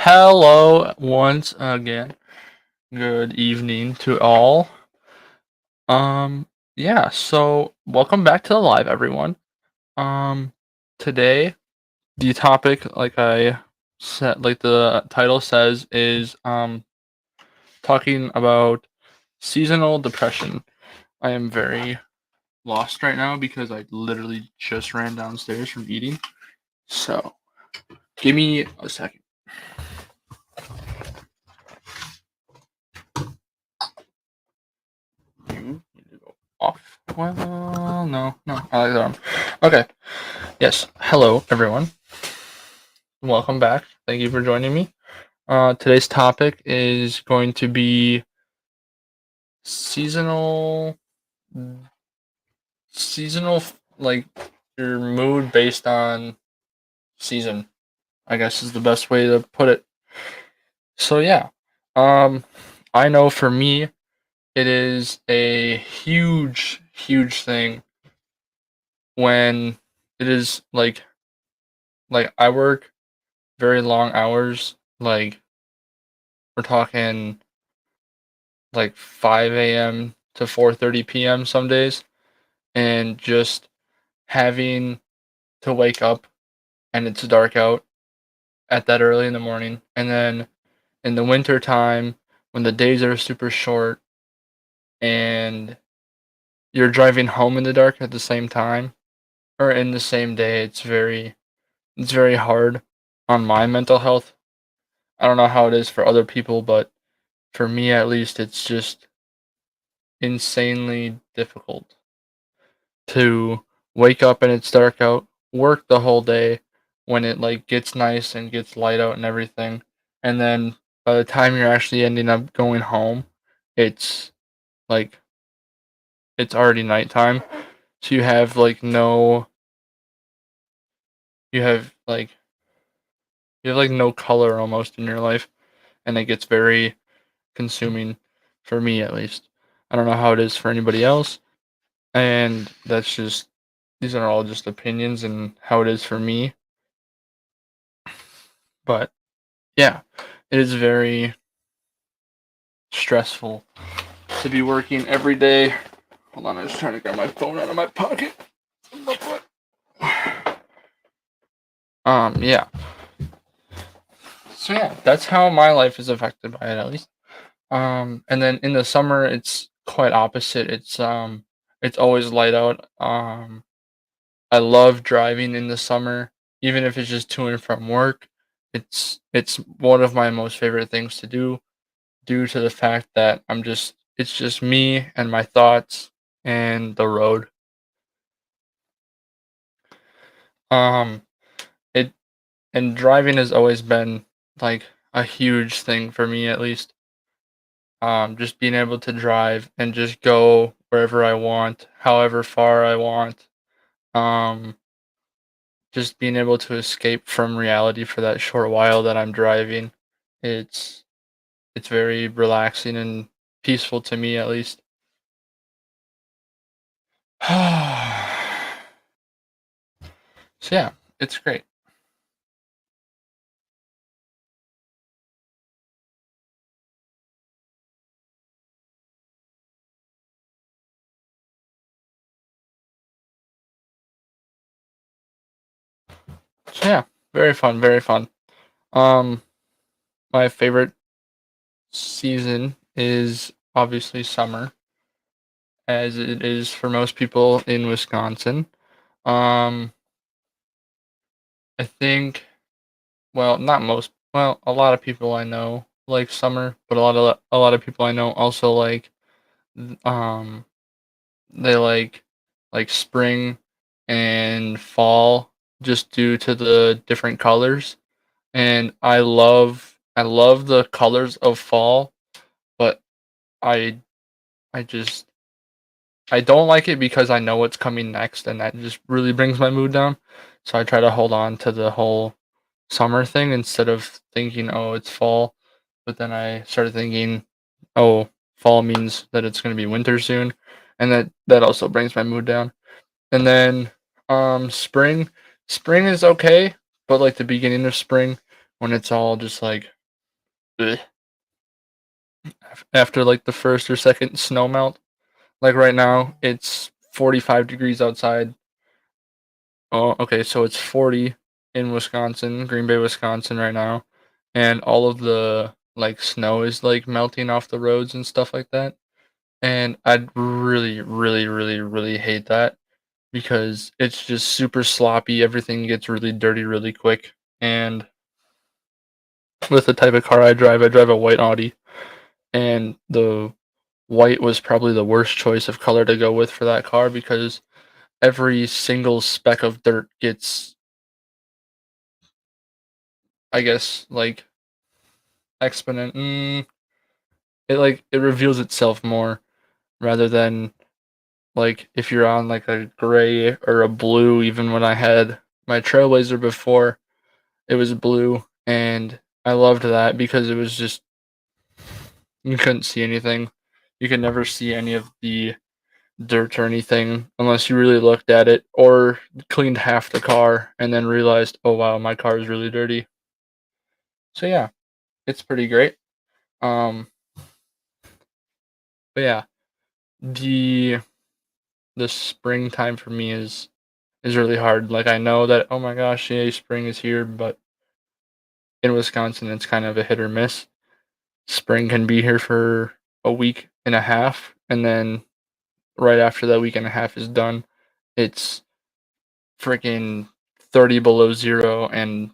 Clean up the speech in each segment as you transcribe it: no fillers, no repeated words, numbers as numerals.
Hello once again. Good evening to all. Um so welcome back to the live everyone. Um Today the topic like I said like the title says is talking about seasonal depression. I am very lost right now because I literally just ran downstairs from eating. So, give me a second. You need to go off. Well, no. I like that one. Okay. Yes. Hello, everyone. Welcome back. Thank you for joining me. Today's topic is going to be seasonal, seasonal, like your mood based on season. I guess is the best way to put it. So yeah, um, I know for me, it is a huge thing when it is like I work very long hours. Like we're talking like 5 a.m. to 4:30 p.m. some days, and just having to wake up and it's dark out at that early in the morning, and then in the winter time when the days are super short and you're driving home in the dark at the same time or in the same day, it's very hard on my mental health. I don't know how it is for other people, but for me at least, it's just insanely difficult to wake up and it's dark out, work the whole day when it like gets nice and gets light out and everything. And then by the time you're actually ending up going home, it's like it's already nighttime. So you have like you have like no color almost in your life, and it gets very consuming for me at least. I don't know how it is for anybody else, and that's just these are all just opinions and how it is for me. But yeah, it is very stressful to be working every day. Hold on, I was trying to grab my phone out of my pocket. Yeah. So yeah, that's how my life is affected by it at least. And then in the summer, it's quite opposite. It's always light out. I love driving in the summer, even if it's just to and from work. It's one of my most favorite things to do, due to the fact that it's just me and my thoughts and the road. Um, it and driving has always been like a huge thing for me at least. Just being able to drive and just go wherever I want, however far I want. Um, just being able to escape from reality for that short while that I'm driving. It's it's very relaxing and peaceful to me at least. So yeah, it's great. So yeah, very fun, very fun. Um, my favorite season is obviously summer, as it is for most people in Wisconsin. Um, I think, well, not most, well, a lot of people I know like summer, but a lot of people I know also um they like spring and fall just due to the different colors. And I love the colors of fall, but I I just I don't like it because I know what's coming next, and that just really brings my mood down. So I try to hold on to the whole summer thing instead of thinking, "Oh, it's fall." But then I started thinking, "Oh, fall means that it's going to be winter soon." And that also brings my mood down. And then spring is okay, but like the beginning of spring when it's all just like ugh, after like the first or second snow melt. Like right now, it's 45 degrees outside. Oh, okay, so it's 40 in Wisconsin, Green Bay, Wisconsin right now, and all of the like snow is like melting off the roads and stuff like that. And I'd really, really, really, really hate that because it's just super sloppy. Everything gets really dirty really quick. And with the type of car I drive a white Audi, and the white was probably the worst choice of color to go with for that car because every single speck of dirt gets, I guess, like exponent. It like it reveals itself more rather than like if you're on like a gray or a blue. Even when I had my Trailblazer before, it was blue, and I loved that because it was just you couldn't see anything. You could never see any of the dirt or anything unless you really looked at it or cleaned half the car and then realized, oh wow, my car is really dirty. So yeah, it's pretty great. Um, but yeah, the the springtime for me is really hard. Like I know that oh my gosh, yay, spring is here, but in Wisconsin it's kind of a hit or miss. Spring can be here for a week and a half, and then right after that week and a half is done, it's freaking 30 below zero and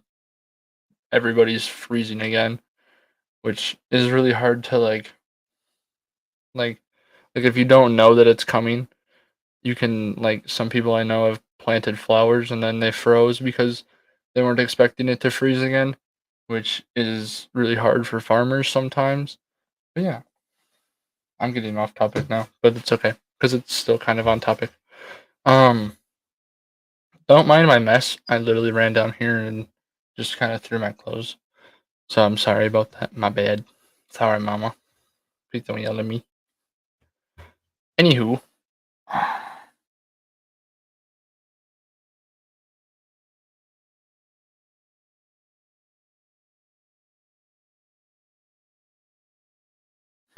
everybody's freezing again, which is really hard to like like if you don't know that it's coming, you can like some people I know have planted flowers and then they froze because they weren't expecting it to freeze again, which is really hard for farmers sometimes. But yeah, I'm getting off topic now, but it's okay because it's still kind of on topic. Um, don't mind my mess. I literally ran down here and just kind of threw my clothes. So I'm sorry about that. My bad. Sorry, mama. Please don't yell at me. Anywho,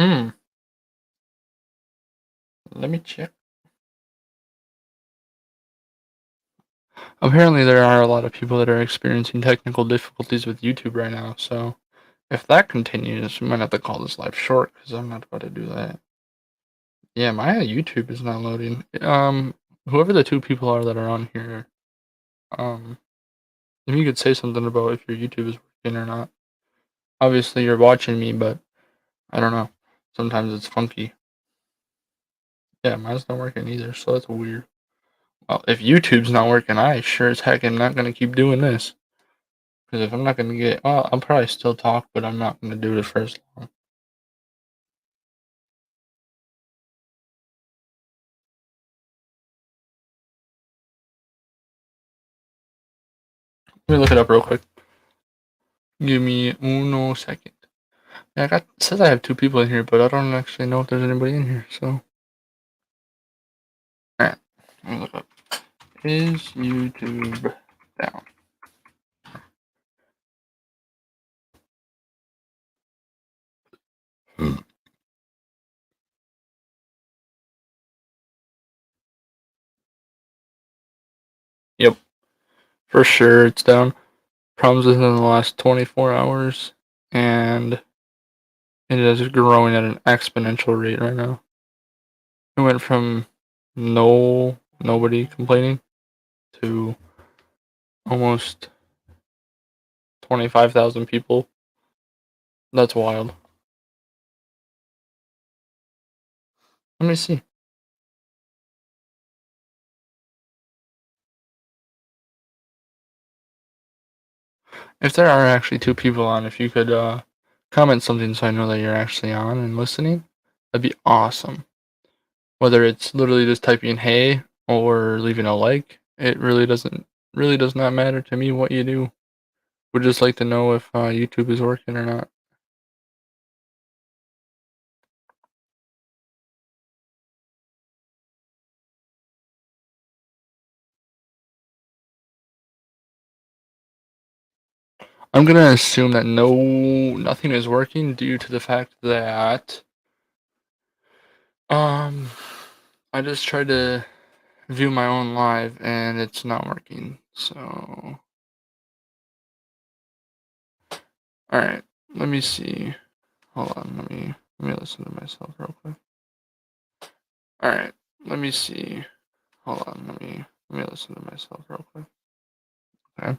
hmm. Let me check. Apparently, there are a lot of people that are experiencing technical difficulties with YouTube right now. So if that continues, we might have to call this live short because I'm not about to do that. Yeah, my YouTube is not loading. Whoever the two people are that are on here, um, if you could say something about if your YouTube is working or not. Obviously, you're watching me, but I don't know. Sometimes it's funky. Yeah, mine's not working either, so that's weird. Well, if YouTube's not working, I sure as heck am not gonna keep doing this. Because if I'm not gonna get, well, I'll probably still talk, but I'm not gonna do it for as long. Let me look it up real quick. Give me uno second. Yeah, I got it says I have two people in here, but I don't actually know if there's anybody in here. So, alright, let me look up. Is YouTube down? Yep, for sure it's down. Problems within the last 24 hours, and it is growing at an exponential rate right now. It went from nobody complaining to almost 25,000 people. That's wild. Let me see. If there are actually two people on, if you could comment something so I know that you're actually on and listening, that'd be awesome. Whether it's literally just typing hey or leaving a like, it really does not matter to me what you do. Would just like to know if YouTube is working or not. I'm gonna assume that nothing is working due to the fact that um I just tried to view my own live and it's not working. So alright, let me see. Hold on, let me listen to myself real quick. Alright, let me see. Hold on, let me listen to myself real quick. Okay.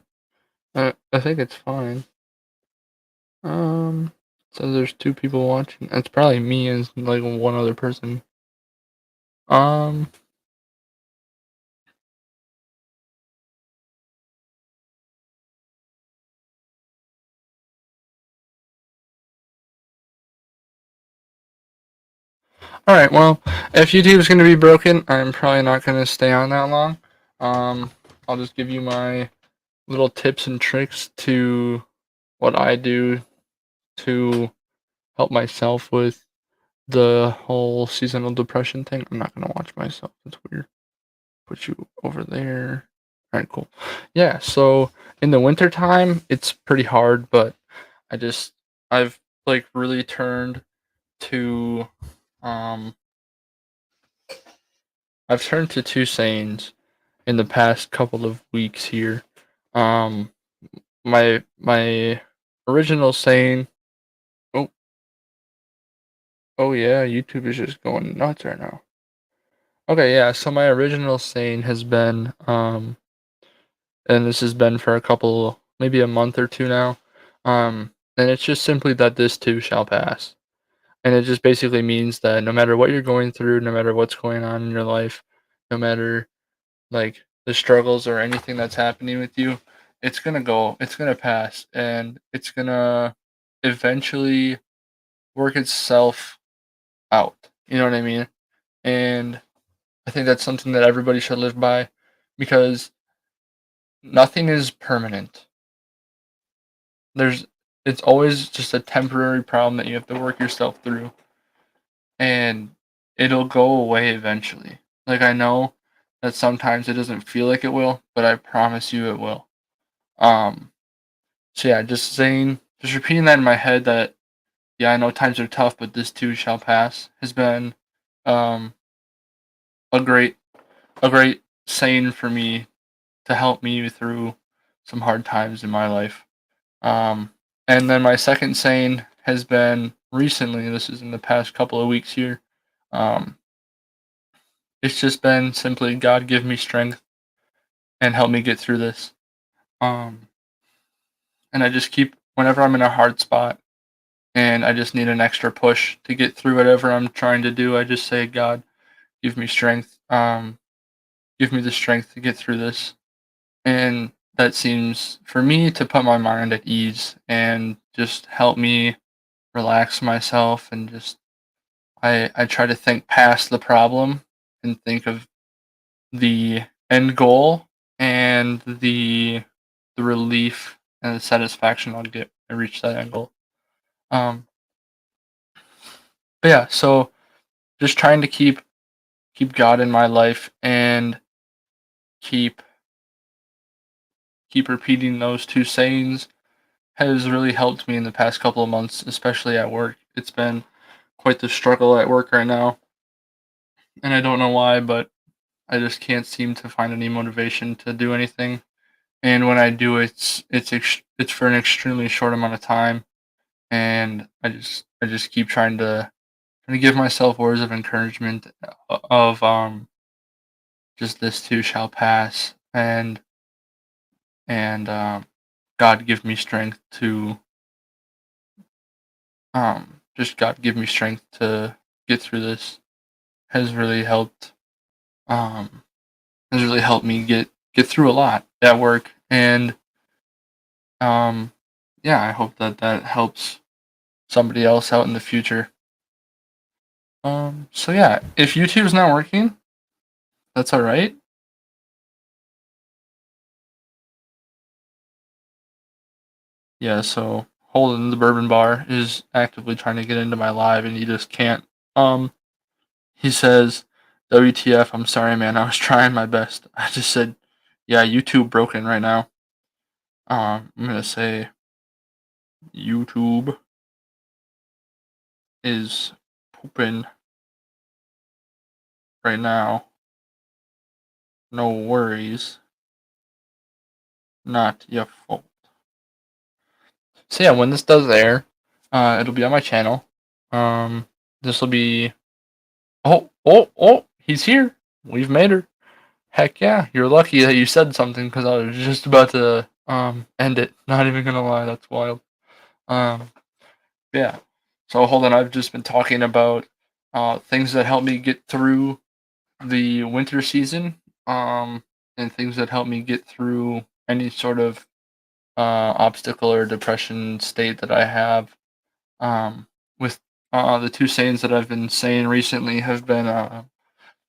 I think it's fine. Um so there's two people watching. It's probably me and like one other person. Um Alright, well, if YouTube's gonna be broken, I'm probably not gonna stay on that long. Um I'll just give you my little tips and tricks to what I do to help myself with the whole seasonal depression thing. I'm not gonna watch myself. It's weird. Put you over there. All right, cool. Yeah, so in the winter time, it's pretty hard, but I just I've like really turned to um I've turned to two sayings in the past couple of weeks here. Um my original saying. Oh, oh yeah, YouTube is just going nuts right now. Okay, yeah, so my original saying has been and this has been for a couple, maybe a month or two now. And it's just simply that this too shall pass. And it just basically means that no matter what you're going through, no matter what's going on in your life, no matter like the struggles or anything that's happening with you, it's gonna pass, and it's gonna eventually work itself out. You know what I mean? And I think that's something that everybody should live by because nothing is permanent. There's it's always just a temporary problem that you have to work yourself through, and it'll go away eventually. Like, I know that sometimes it doesn't feel like it will, but I promise you it will. Um so yeah, just repeating that in my head that yeah, I know times are tough, but this too shall pass has been um a great a great saying for me to help me through some hard times in my life. Um, and then my second saying has been recently, this is in the past couple of weeks here. Um, it's just been simply God give me strength and help me get through this. Um, and I just keep, whenever I'm in a hard spot and I just need an extra push to get through whatever I'm trying to do, I just say, God, give me strength. Give me the strength to get through this. And that seems for me to put my mind at ease and just help me relax myself and just I try to think past the problem and think of the end goal and the relief and the satisfaction I'll get I reach that end goal. Um, but yeah, so just trying to keep God in my life and keep keep repeating those two sayings has really helped me in the past couple of months, especially at work. It's been quite the struggle at work right now, and I don't know why, but I just can't seem to find any motivation to do anything. And when I do, it's for an extremely short amount of time, and I just keep trying to give myself words of encouragement of just this too shall pass, and God give me strength to just God give me strength to get through this has really helped um has really helped me get through a lot at work. And um yeah, I hope that that helps somebody else out in the future. So yeah, if YouTube's not working, that's all right. Yeah, so Holden the bourbon bar is actively trying to get into my live and he just can't. um he says, WTF, I'm sorry man, I was trying my best. I just said, yeah, YouTube broken right now. I'm gonna say YouTube is pooping right now. No worries. Not your fault. So yeah, when this does air, it'll be on my channel. This will be. Oh! He's here. We've made her. Heck yeah! You're lucky that you said something because I was just about to end it. Not even gonna lie, that's wild. Um, yeah. So hold on, I've just been talking about things that help me get through the winter season, and things that help me get through any sort of obstacle or depression state that I have. With the two sayings that I've been saying recently have been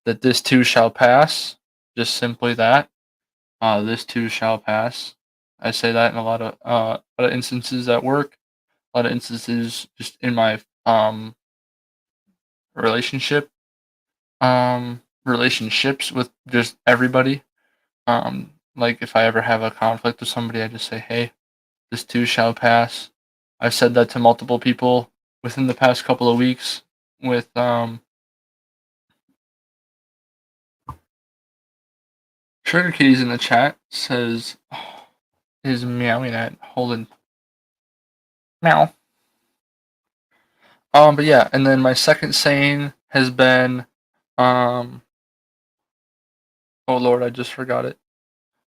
that this too shall pass. Just simply that. This too shall pass. I say that in a lot of instances at work, a lot of instances just in my relationship, relationships with just everybody. Like if I ever have a conflict with somebody, I just say, "Hey, this too shall pass." I've said that to multiple people within the past couple of weeks. With Sugar Kitties in the chat says is meowing at Holden. Meow. But yeah, and then my second saying has been, um, oh Lord, I just forgot it.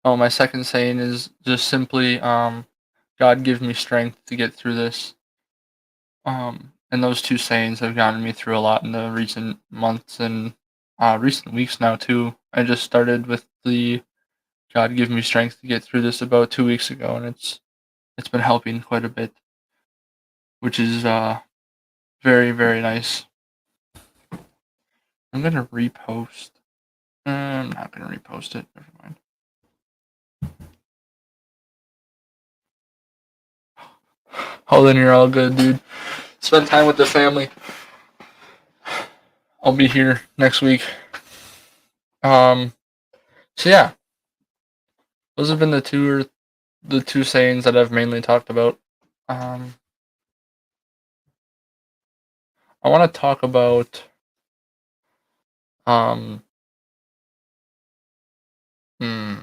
Oh, my second saying is just simply, God give me strength to get through this. And those two sayings have gotten me through a lot in the recent months and recent weeks now too. I just started with the God give me strength to get through this about 2 weeks ago, and it's been helping quite a bit, which is very very nice. I'm gonna repost. I'm not gonna repost it. Never mind. Oh, then you're all good, dude. Spend time with the family. I'll be here next week. Um. So yeah, those have been the two sayings that I've mainly talked about. Um. I want to talk about um. Hmm,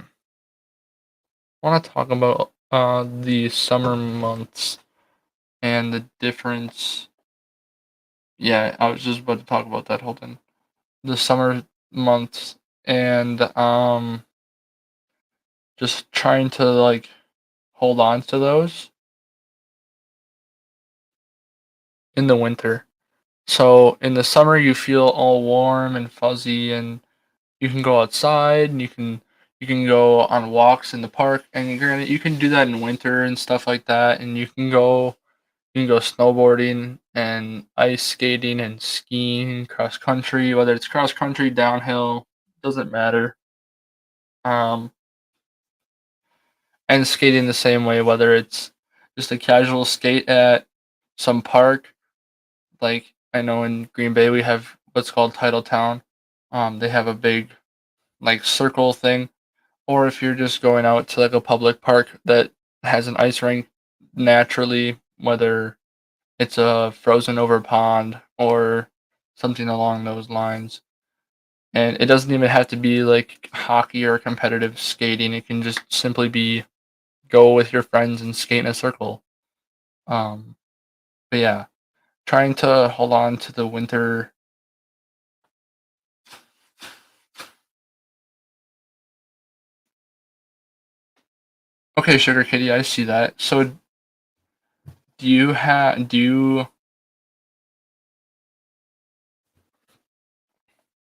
I want to talk about the summer months and the difference. Yeah, I was just about to talk about that. Hold on. The summer months and just trying to like hold on to those in the winter. So in the summer you feel all warm and fuzzy and you can go outside and you can go on walks in the park and granted you can do that in winter and stuff like that and you can go snowboarding and ice skating and skiing, cross country, whether it's cross country, downhill, doesn't matter. Um, and skating the same way, whether it's just a casual skate at some park, like I know in Green Bay we have what's called Titletown. They have a big like circle thing, or if you're just going out to like a public park that has an ice rink naturally, whether it's a frozen over pond or something along those lines. And it doesn't even have to be like hockey or competitive skating. It can just simply be go with your friends and skate in a circle. Um, but yeah, trying to hold on to the winter. Okay, Sugar Kitty, I see that. So do you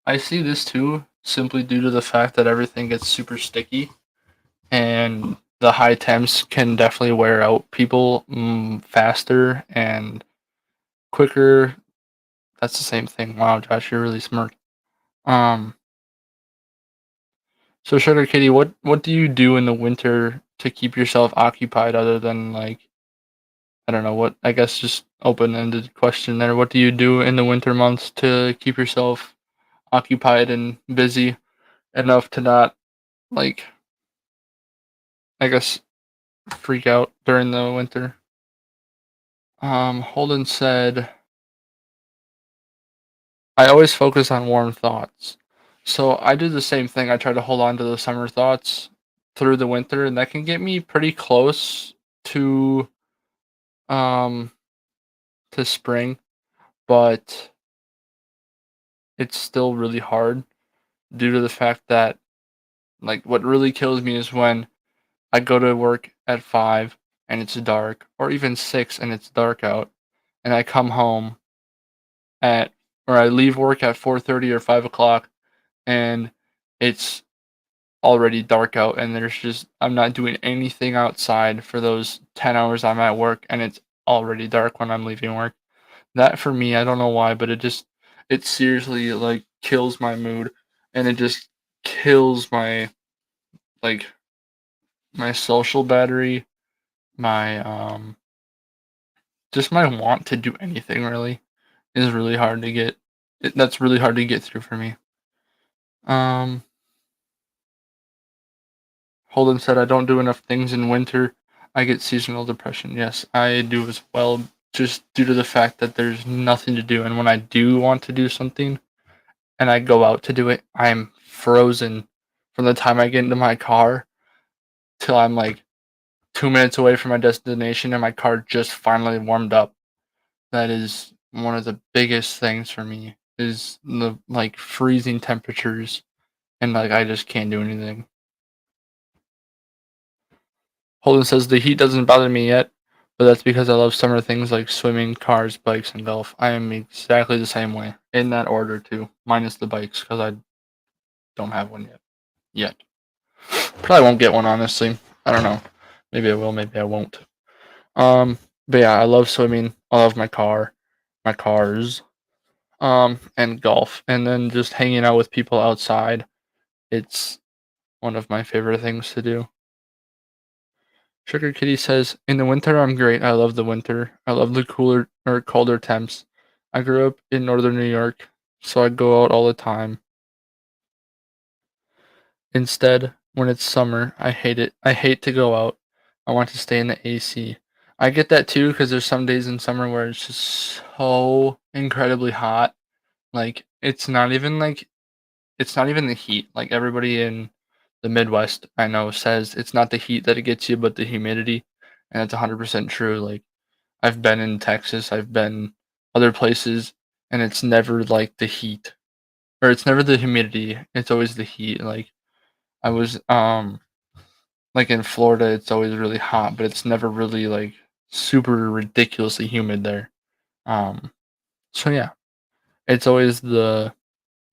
I see this too simply due to the fact that everything gets super sticky and the high temps can definitely wear out people faster and quicker. That's the same thing. Wow, Josh, you're really smart. Um, so Sugar Kitty, what do you do in the winter to keep yourself occupied other than like I don't know what I guess just open ended question there. What do you do in the winter months to keep yourself occupied and busy enough to not like I guess freak out during the winter? Holden said, I always focus on warm thoughts. So I do the same thing. I try to hold on to the summer thoughts through the winter, and that can get me pretty close to um spring, but it's still really hard due to the fact that like what really kills me is when I go to work at 5 and it's dark, or even 6 and it's dark out, and I come home at or I leave work at 4:30 or 5 o'clock, and it's already dark out, and I'm not doing anything outside for those 10 hours I'm at work, and it's already dark when I'm leaving work. That for me, I don't know why, but it seriously like kills my mood, and it just kills like my social battery, my just my want to do anything really is really hard to get. That's really hard to get through for me. Um, Holden said I don't do enough things in winter. I get seasonal depression. Yes, I do as well, just due to the fact that there's nothing to do, and when I do want to do something and I go out to do it, I'm frozen from the time I get into my car till I'm like 2 minutes away from my destination and my car just finally warmed up. That is one of the biggest things for me is the like freezing temperatures and like I just can't do anything. Holden says the heat doesn't bother me yet, but that's because I love summer things like swimming, cars, bikes, and golf. I am exactly the same way in that order too, minus the bikes because I don't have one yet. Yet, probably won't get one honestly. I don't know. Maybe I will. Maybe I won't. But yeah, I love swimming. I love my cars, and golf, and then just hanging out with people outside. It's one of my favorite things to do. Sugar Kitty says, "In the winter, I'm great. I love the winter. I love the cooler or colder temps. I grew up in northern New York, so I go out all the time. Instead, when it's summer, I hate it. I hate to go out. I want to stay in the AC. I get that too because there's some days in summer where it's just so incredibly hot. Like it's not even the heat. Like everybody in the Midwest I know says it's not the heat that it gets you, but the humidity, and that's 100% true. Like I've been in Texas, I've been other places, and it's never like the heat, or it's never the humidity. It's always the heat. Like I was like in Florida, it's always really hot, but it's never really like super ridiculously humid there. Um, so yeah, it's always the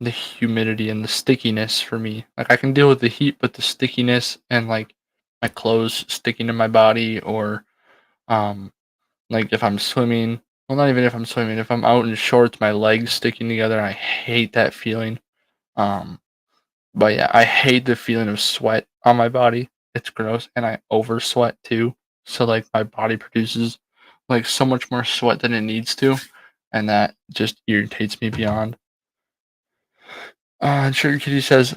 humidity and the stickiness for me. Like I can deal with the heat, but the stickiness and like my clothes sticking to my body, or um like if I'm swimming, well not even if I'm swimming, if I'm out in shorts, my legs sticking together, I hate that feeling. Um but yeah, I hate the feeling of sweat on my body. It's gross, and I over sweat too. So like my body produces like so much more sweat than it needs to, and that just irritates me beyond. Sugar Kitty says,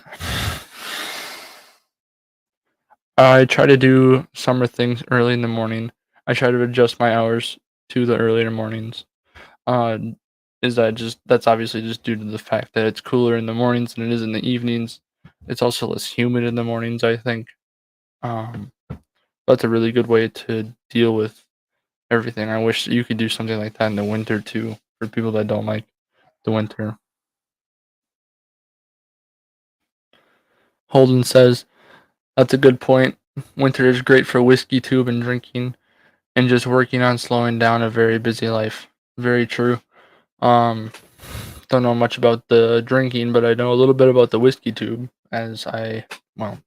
I try to do summer things early in the morning. I try to adjust my hours to the earlier mornings. Uh, is that just that's obviously just due to the fact that it's cooler in the mornings than it is in the evenings. It's also less humid in the mornings, I think. Um, that's a really good way to deal with everything. I wish you could do something like that in the winter too, for people that don't like the winter. Holden says, that's a good point. Winter is great for whiskey tube and drinking and just working on slowing down a very busy life. Very true. Um, don't know much about the drinking, but I know a little bit about the whiskey tube. Well,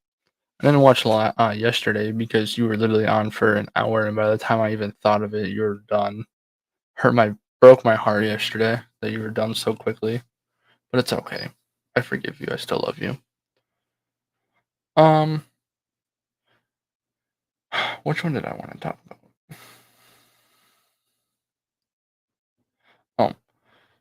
I didn't watch a lot yesterday because you were literally on for an hour, and by the time I even thought of it, you were done. Broke my heart yesterday that you were done so quickly, but it's okay. I forgive you. I still love you. Um, which one did I want to talk about? Oh,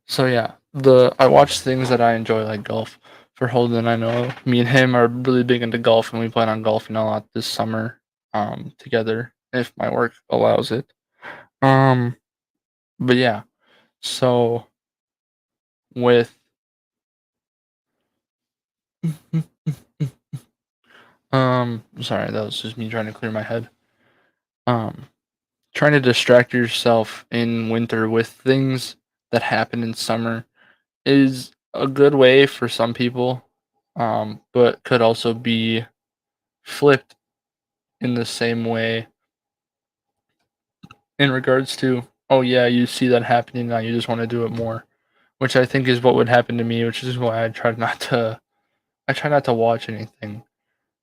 so yeah, the I watch things that I enjoy like golf. For Holden, I know me and him are really big into golf, and we plan on golfing a lot this summer, together if my work allows it. Um, But yeah, so with sorry, that was just me trying to clear my head. Um, Trying to distract yourself in winter with things that happen in summer is a good way for some people, but could also be flipped in the same way in regards to, oh yeah, you see that happening now, you just want to do it more, which I think is what would happen to me, which is why I try not to watch anything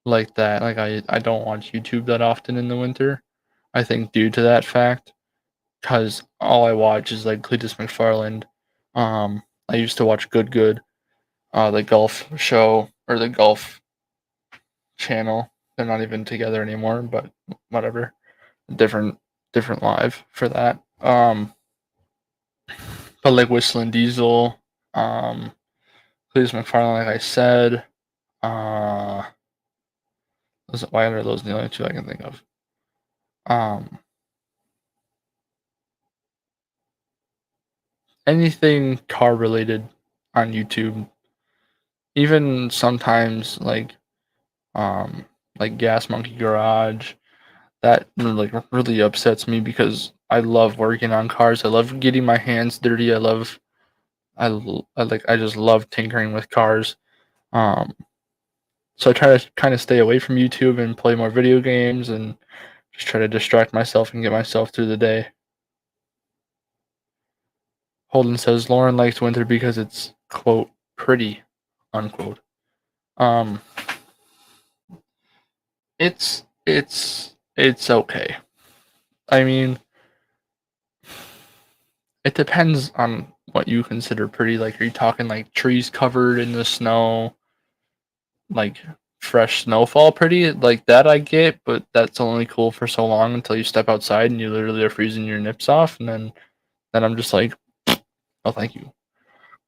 like that. Like I don't watch YouTube that often in the winter. I think due to that fact, because all I watch is like Cletus McFarland. I used to watch Good Good, the golf show or the golf channel. They're not even together anymore, but whatever. Different different live for that. But like Whistling Diesel, Cletus McFarland, like I said. Uh, why are those the only two I can think of? Um, Anything car related on YouTube, even sometimes like Gas Monkey Garage. That like really upsets me because I love working on cars. I love getting my hands dirty. I just love tinkering with cars. Um, so I try to kind of stay away from YouTube and play more video games and just try to distract myself and get myself through the day. Holden says Lauren likes winter because it's quote pretty unquote. Um, it's okay. I mean, it depends on what you consider pretty. Like, are you talking like trees covered in the snow, like fresh snowfall pretty? Like that I get, but that's only cool for so long until you step outside and you literally are freezing your nips off, and then I'm just like, oh, thank you,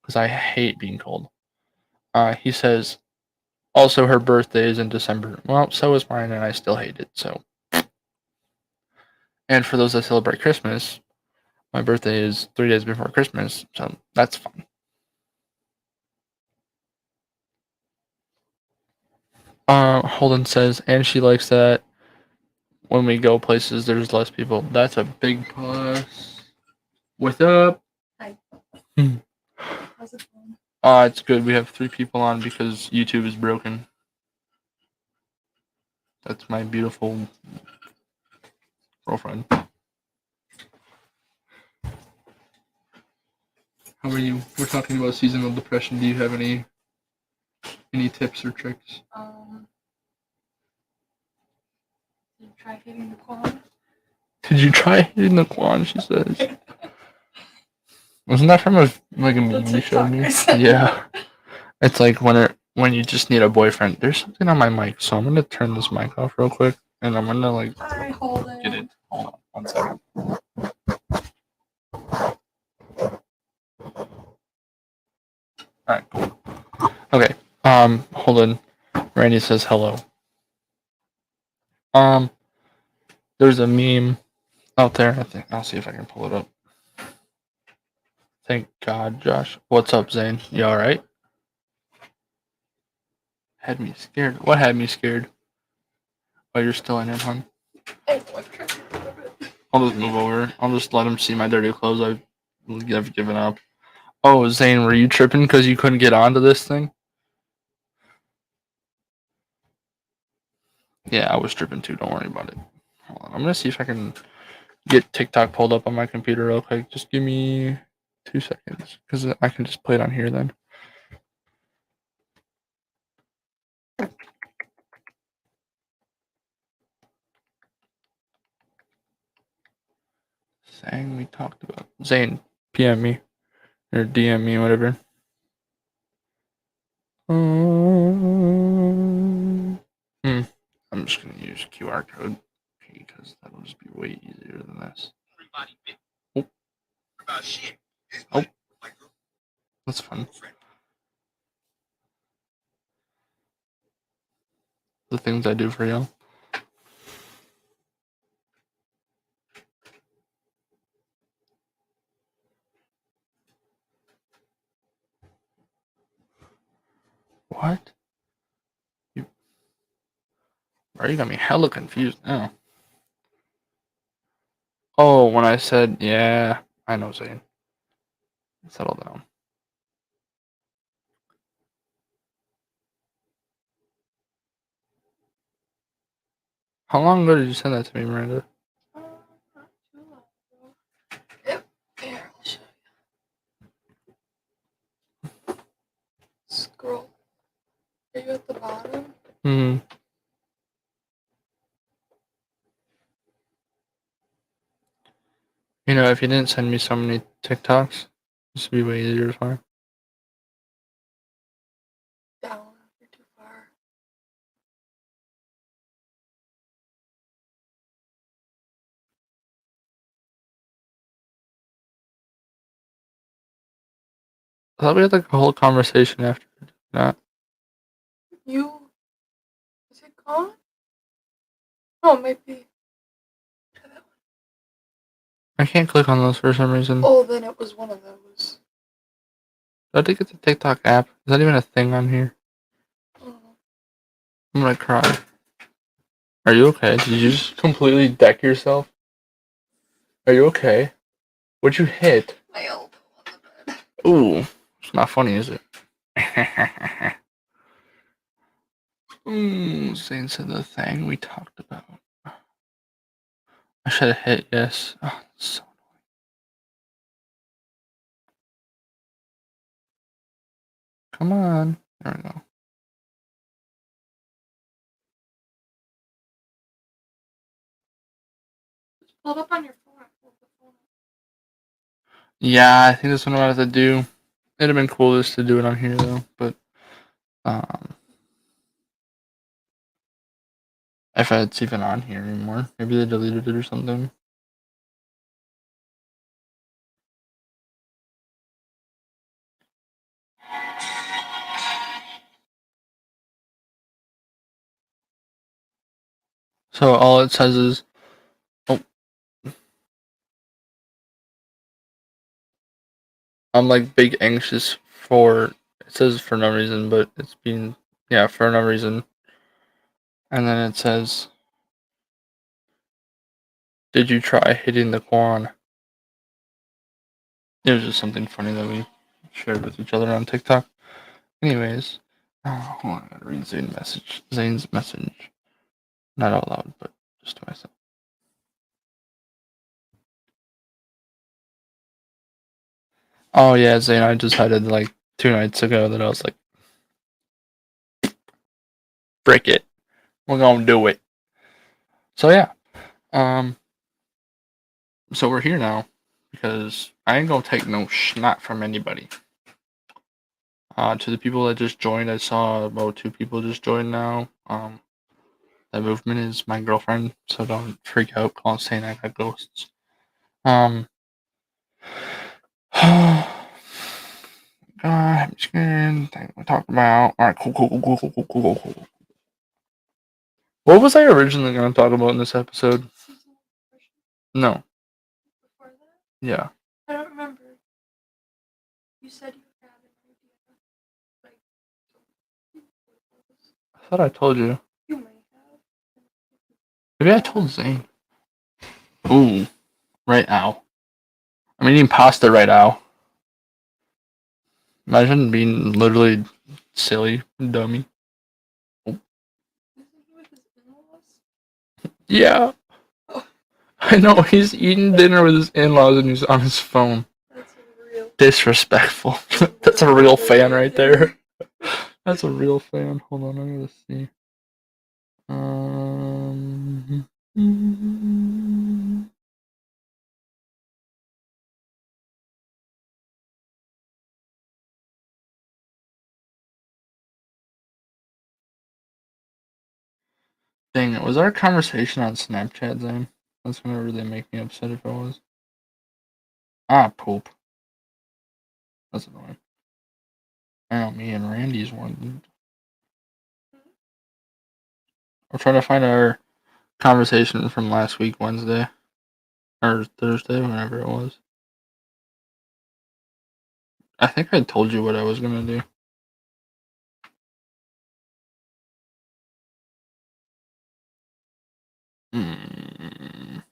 because I hate being cold. He says also her birthday is in December. Well, so is mine, and I still hate it. So, and for those that celebrate Christmas, my birthday is 3 days before Christmas, so that's fun. Holden says, and she likes that when we go places, there's less people. That's a big plus. What's up? Hi. How's it going? It's good. We have 3 people on because YouTube is broken. That's my beautiful girlfriend. How are you? We're talking about seasonal depression. Do you have any tips or tricks? Did you try hitting the Quan? Did you try hitting the Quan? She says. Wasn't that from a meme you showed me? Yeah. It's like when you just need a boyfriend. There's something on my mic, so I'm gonna turn this mic off real quick, and I'm gonna like get it. Hold on, 1 second. All right, cool. Okay. Hold on. Randy says hello. Um, there's a meme out there. I think I'll see if I can pull it up. Thank God, Josh. What's up, Zane? You all right? Had me scared. What had me scared? Oh, you're still in it, hon. I'll just move over. I'll just let him see my dirty clothes. I've given up. Oh, Zane, were you tripping because you couldn't get onto this thing? Yeah, I was tripping too. Don't worry about it. Hold on. I'm gonna see if I can get TikTok pulled up on my computer real quick. Just give me 2 seconds because I can just play it on here then. Sang we talked about. Zane, PM me or DM me, whatever. I'm just gonna use QR code because that'll just be way easier than this. Oh, oh, that's fun. The things I do for you. What? You, bro, you got me hella confused now. Oh, when I said, yeah, I know, Zane. Settle down. How long ago did you send that to me, Miranda? Not too long ago. Yep. Here, I'll show you. Scroll. Are you at the bottom? Hmm. You know, if you didn't send me so many TikToks, this would be way easier to find. Down. You're too far. I thought we had like a whole conversation after that. You. Is it gone? Oh, maybe. Try that one. I can't click on those for some reason. Oh, then it was one of those. I did get the TikTok app. Is that even a thing on here? Oh. I'm gonna cry. Are you okay? Did you just completely deck yourself? Are you okay? What'd you hit? My elbow on the bed. Ooh, it's not funny, is it? Ooh, Zane said the thing we talked about. I should have hit yes. Oh, so come on. There we go. Just pull it up on your phone. Pull the phone up. Yeah, I think that's what I'm about to do. It'd have been cool just to do it on here though, but if it's even on here anymore, maybe they deleted it or something. So all it says is, oh, I'm like big anxious for. It says for no reason, but it's been for no reason. And then it says, "Did you try hitting the Quan?" It was just something funny that we shared with each other on TikTok. Anyways, hold on, I gotta read Zane's message. Not out loud, but just to myself. Oh yeah, Zane, I decided like 2 nights ago that I was like, break it. We're gonna do it. So yeah. So we're here now because I ain't gonna take no snot from anybody. To the people that just joined, I saw about 2 people just joined now. That movement is my girlfriend, so don't freak out. Call saying I got ghosts. God, I'm scared. Thing we talked about. All right, cool. What was I originally gonna talk about in this episode? No. Before that? Yeah. I don't remember. You said you had an idea. Like, I thought I told you. you may have. Maybe I told Zane. Ooh, right now. I'm eating pasta right now. Imagine being literally silly, dummy. Isn't he with his in-laws? Yeah. Oh. I know, he's eating dinner with his in-laws and he's on his phone. That's real. Disrespectful. That's a real fan right there. That's a real fan. Hold on, I gotta see. Dang it, was our conversation on Snapchat, Zane? That's gonna really make me upset if it was. Ah, poop. That's annoying. I know, me and Randy's one. I'm trying to find our conversation from last week, Wednesday. Or Thursday, whenever it was. I think I told you what I was gonna do. Mm.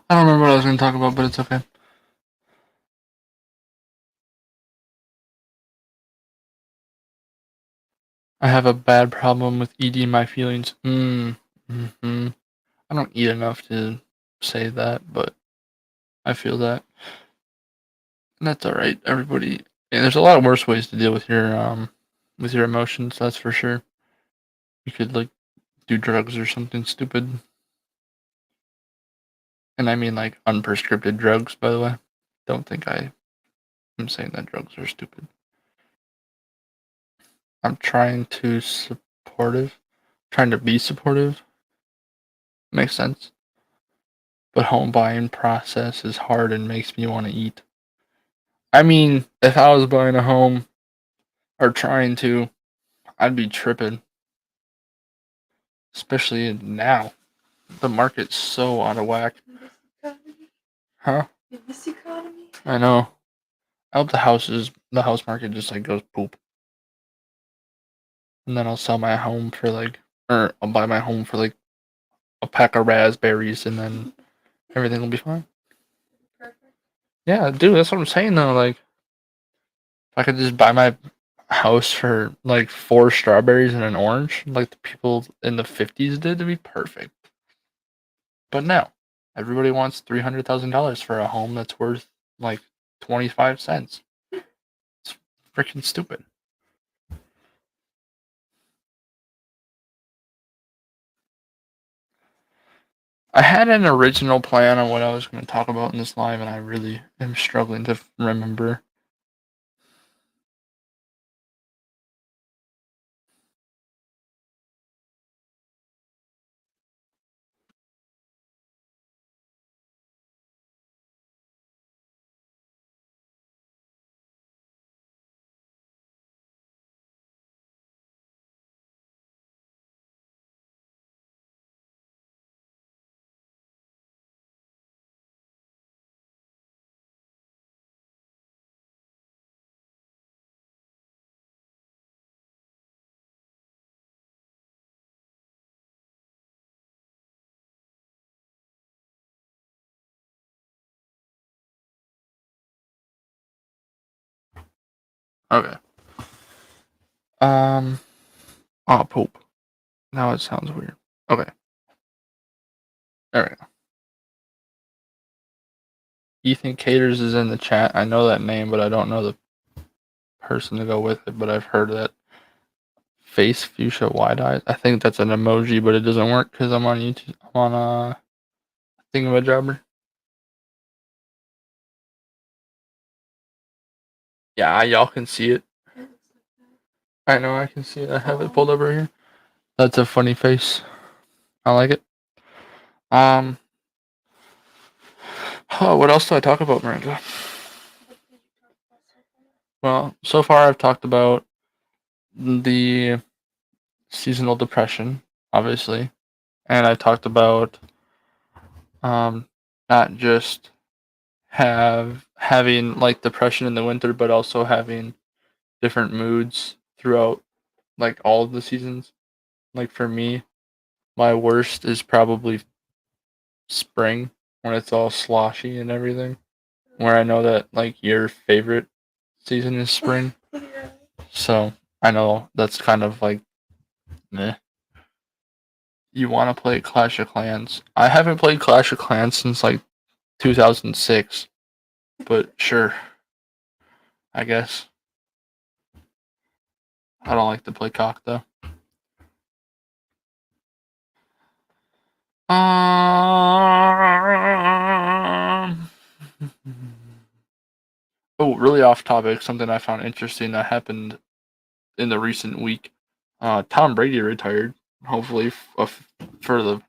I don't remember what I was going to talk about, but it's okay. I have a bad problem with eating my feelings. Mm-hmm. I don't eat enough to say that, but I feel that. And that's alright. Everybody, yeah, there's a lot of worse ways to deal with your emotions, that's for sure. You could, like, do drugs or something stupid. And I mean, like, unprescripted drugs, by the way. Don't think I am saying that drugs are stupid. I'm trying to supportive. Trying to be supportive. Makes sense. But home buying process is hard and makes me want to eat. I mean, if I was buying a home or trying to, I'd be tripping. Especially now. The market's so out of whack. In this economy? Huh? In this economy? I know. I hope the house market just like goes poop. And then I'll sell my home for like, or I'll buy my home for like a pack of raspberries and then everything will be fine. Perfect. Yeah, dude, that's what I'm saying though. Like, if I could just buy my house for like 4 strawberries and an orange, like the people in the 50s did, to be perfect. But no, everybody wants $300,000 for a home that's worth like 25 cents. It's freaking stupid. I had an original plan on what I was going to talk about in this live, and I really am struggling to remember. Okay. Um. Oh, poop. Now it sounds weird. Okay. There we go. Ethan Caters is in the chat. I know that name, but I don't know the person to go with it. But I've heard that face fuchsia wide eyes. I think that's an emoji, but it doesn't work because I'm on YouTube. I'm on thingamajobber. Yeah, y'all can see it. I know I can see it. I have it pulled over here. That's a funny face. I like it. Um. Oh, what else do I talk about, Miranda? Well, so far I've talked about the seasonal depression, obviously, and I talked about um not just having like depression in the winter, but also having different moods throughout like all of the seasons. Like for me, my worst is probably spring when it's all sloshy and everything. Where I know that like your favorite season is spring. Yeah. So I know that's kind of like meh. You want to play Clash of Clans. I haven't played Clash of Clans since like 2006, but sure, I guess. I don't like to play cock though. Um. Oh, really off topic, something I found interesting that happened in the recent week. Tom Brady retired. Hopefully, for the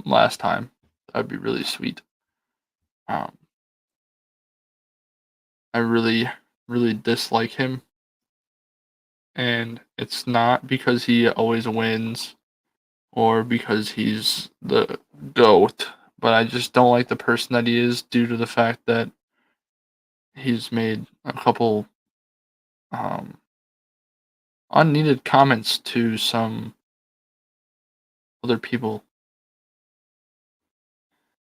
last time. That'd be really sweet. Um, I really, really dislike him, and it's not because he always wins or because he's the goat, but I just don't like the person that he is due to the fact that he's made a couple um, unneeded comments to some other people,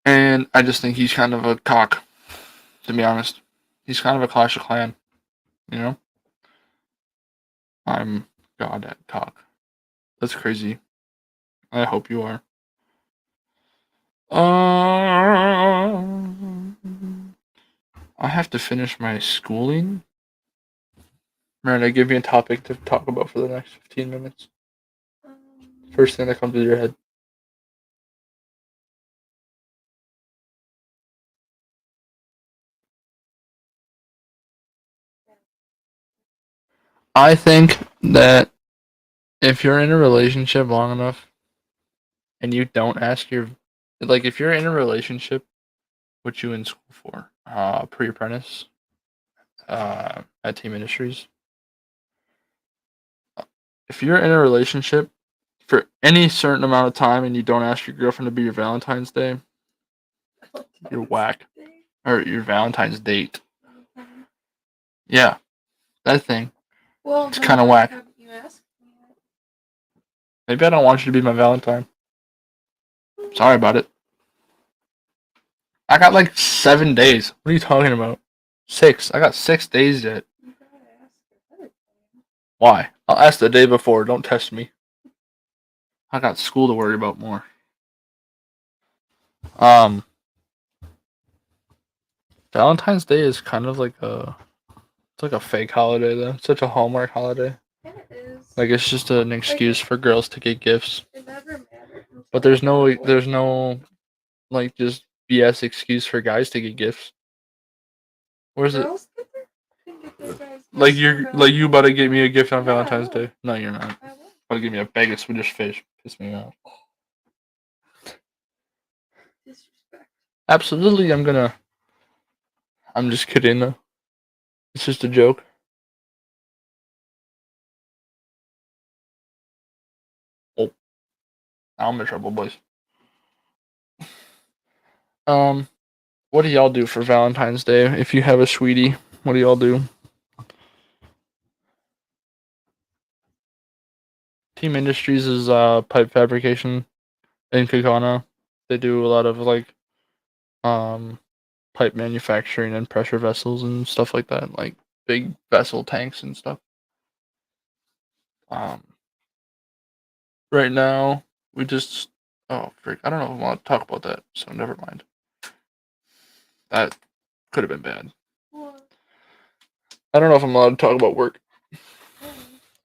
and I just think he's kind of a cock. To be honest, he's kind of a Clash of Clan. You know, I'm God at cock. That's crazy. I hope you are. I have to finish my schooling. Miranda, give me a topic to talk about for the next 15 minutes. First thing that comes to your head. I think that if you're in a relationship long enough and you don't ask your, like, if you're in a relationship, what you in school for? Pre-apprentice, at Team Industries. If you're in a relationship for any certain amount of time and you don't ask your girlfriend to be your Valentine's Day, you're whack. Or your Valentine's date. Yeah, that thing. Well, It's kind of whack. haven't you asked me yet? Maybe I don't want you to be my Valentine. Sorry about it. I got like 7 days. What are you talking about? 6. I got 6 days yet. You gotta ask ahead of time. Why? I'll ask the day before. Don't test me. I got school to worry about more. Um, Valentine's Day is kind of like it's like a fake holiday though. It's such a Hallmark holiday. Yeah, it is. Like it's just an excuse for girls to get gifts. It never mattered. But there's no like just BS excuse for guys to get gifts. Where's it? Girls can get their guys Like gifts you're for like you about to get me a gift on Yeah, I Valentine's will. Day? No, you're not. I will. About to give me a bag of Swedish fish. Piss me off. Disrespect. Absolutely, I'm gonna. I'm just kidding though. It's just a joke. Oh, now I'm in trouble, boys. Um, what do y'all do for Valentine's Day? If you have a sweetie, what do y'all do? Team Industries is pipe fabrication in Kagana. They do a lot of like um pipe manufacturing and pressure vessels and stuff like that, like big vessel tanks and stuff. Um, right now we just oh frick, I don't know if I want to talk about that, so never mind. That could have been bad. What? I don't know if I'm allowed to talk about work. Oh,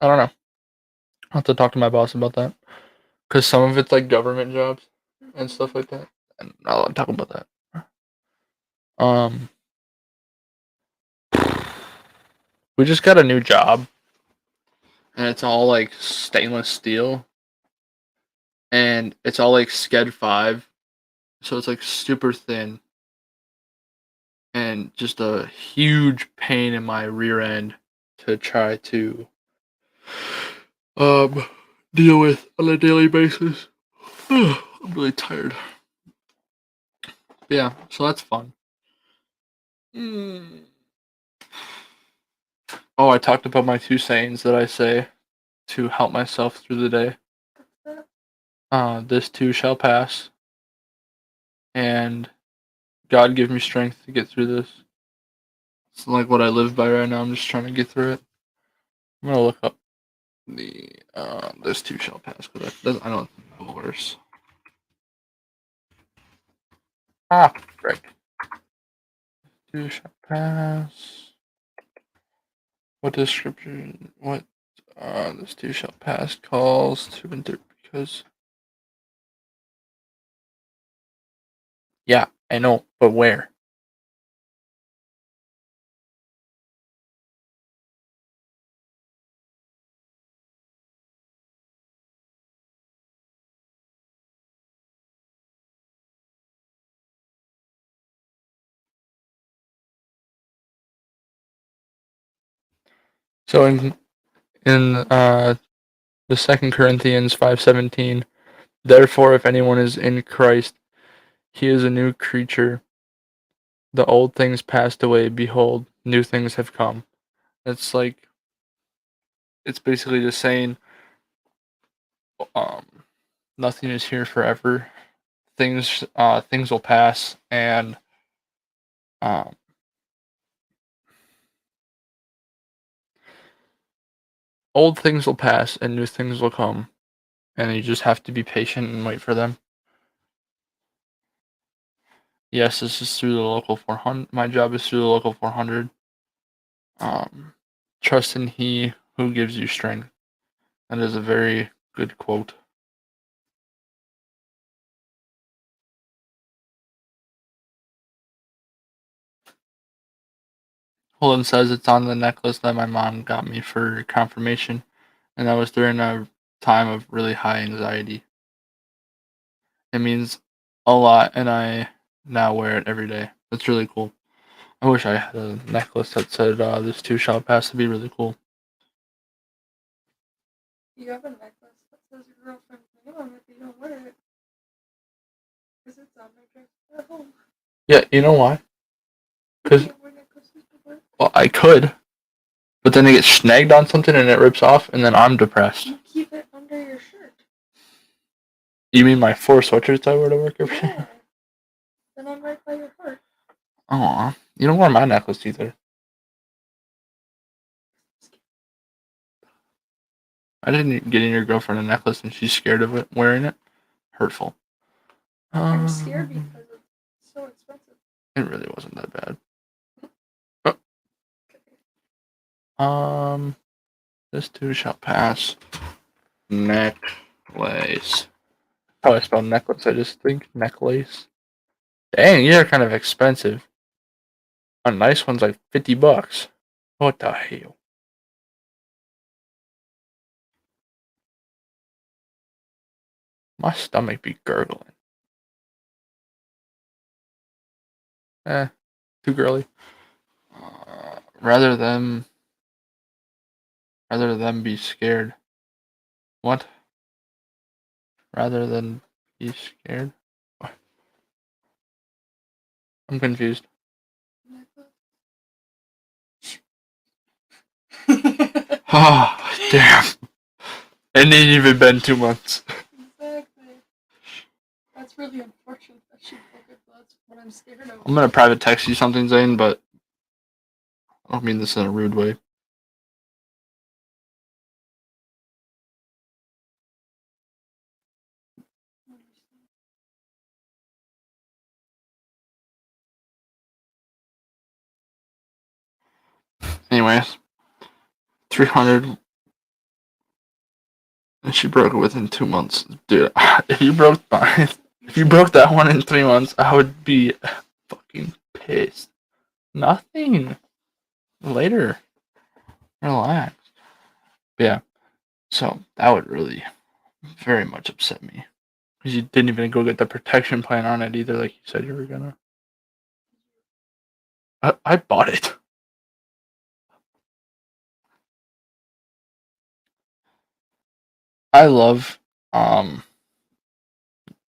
I don't know. I'll have to talk to my boss about that because some of it's like government jobs and stuff like that, and I'm not allowed to talk about that. Um, we just got a new job, and it's all like stainless steel, and it's all like Sked 5, so it's like super thin, and just a huge pain in my rear end to try to um deal with on a daily basis. I'm really tired. But yeah, so that's fun. Mm. Oh, I talked about my 2 sayings that I say to help myself through the day. what's This too shall pass, and God give me strength to get through this. It's like what I live by right now. I'm just trying to get through it. I'm gonna look up the this too shall pass because I don't know worse. Ah, frick. Too shall pass. What description? What this too shall pass calls to enter because. Yeah, I know, but where? So in the Second Corinthians 5:17, therefore, if anyone is in Christ, he is a new creature. The old things passed away; behold, new things have come. It's like it's basically just saying, um, nothing is here forever. Things will pass, and um, old things will pass, and new things will come, and you just have to be patient and wait for them. Yes, this is through the local 400. My job is through the local 400. Um, Trust in He who gives you strength. That is a very good quote. Holden says it's on the necklace that my mom got me for confirmation, and that was during a time of really high anxiety. It means a lot, and I now wear it every day. It's really cool. I wish I had a necklace that said "This too shall pass." It'd be really cool. You have a necklace that says your girlfriend's name on it, but you don't wear it. Because it's on my dresser at home. Yeah, you know why? You Because can't wear necklaces to work. well, I could, but then it gets snagged on something and it rips off, and then I'm depressed. You keep it under your shirt. You mean my 4 sweatshirts I wear to work every day? Yeah. Then I'm right by your heart. Aw, you don't wear my necklace either. I didn't get your girlfriend a necklace and she's scared of it wearing it. Hurtful. I'm scared because it's so expensive. It really wasn't that bad. Okay. This too shall pass. Necklace. How I spell necklace? I just think necklace. Dang, these are kind of expensive. A nice one's like $50. What the hell? My stomach be gurgling. Too girly. Rather than be scared. What? Rather than be scared? What? I'm confused. Oh, damn. It ain't even been 2 months. Exactly. That's really unfortunate that she broke it, but that's what I'm scared of. I'm gonna private text you something, Zane, but I don't mean this in a rude way. Anyways, 300, and she broke it within 2 months. Dude, if you broke that one in 3 months, I would be fucking pissed. Nothing. Later. Relax. But yeah, so that would really very much upset me. Because you didn't even go get the protection plan on it either, like you said you were gonna. I bought it. I love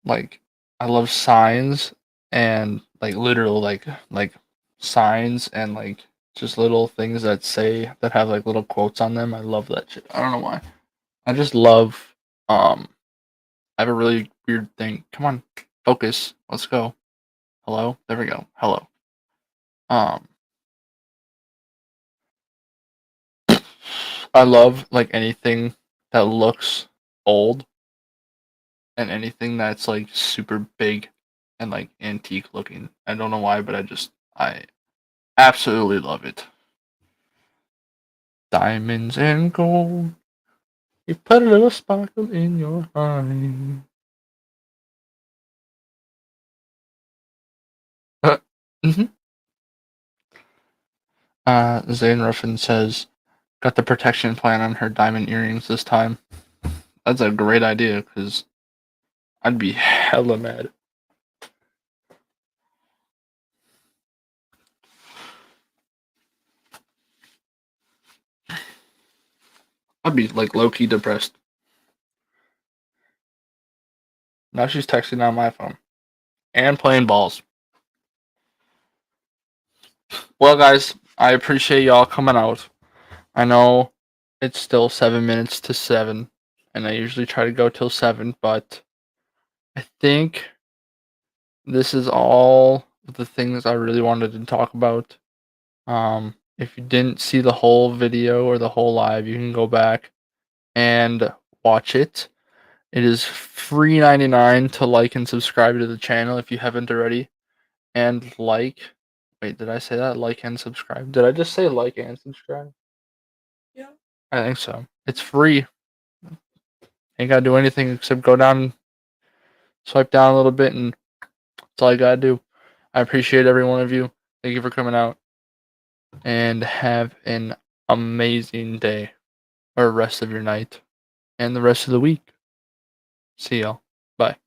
like I love signs and like literal like signs and like just little things that have like little quotes on them. I love that shit. I don't know why. I just love I have a really weird thing. Come on, focus. Let's go. Hello? There we go. Hello. Um I love like anything that looks old and anything that's like super big and like antique looking. I don't know why, but I absolutely love it. Diamonds and gold. You put a little sparkle in your eye. Mm-hmm. Zane Ruffin says, got the protection plan on her diamond earrings this time. That's a great idea, because I'd be hella mad. I'd be like low key depressed. Now she's texting on my phone and playing balls. Well, guys, I appreciate y'all coming out. I know it's still 7 minutes to 7, and I usually try to go till 7, but I think this is all the things I really wanted to talk about. If you didn't see the whole video or the whole live, you can go back and watch it. It is free 99 to like and subscribe to the channel if you haven't already. And like, wait, did I say that? Like and subscribe. Did I just say like and subscribe? Yeah. I think so. It's free. Ain't gotta do anything except go down, swipe down a little bit, and that's all I gotta do. I appreciate every one of you. Thank you for coming out. And have an amazing day, or rest of your night, and the rest of the week. See y'all. Bye.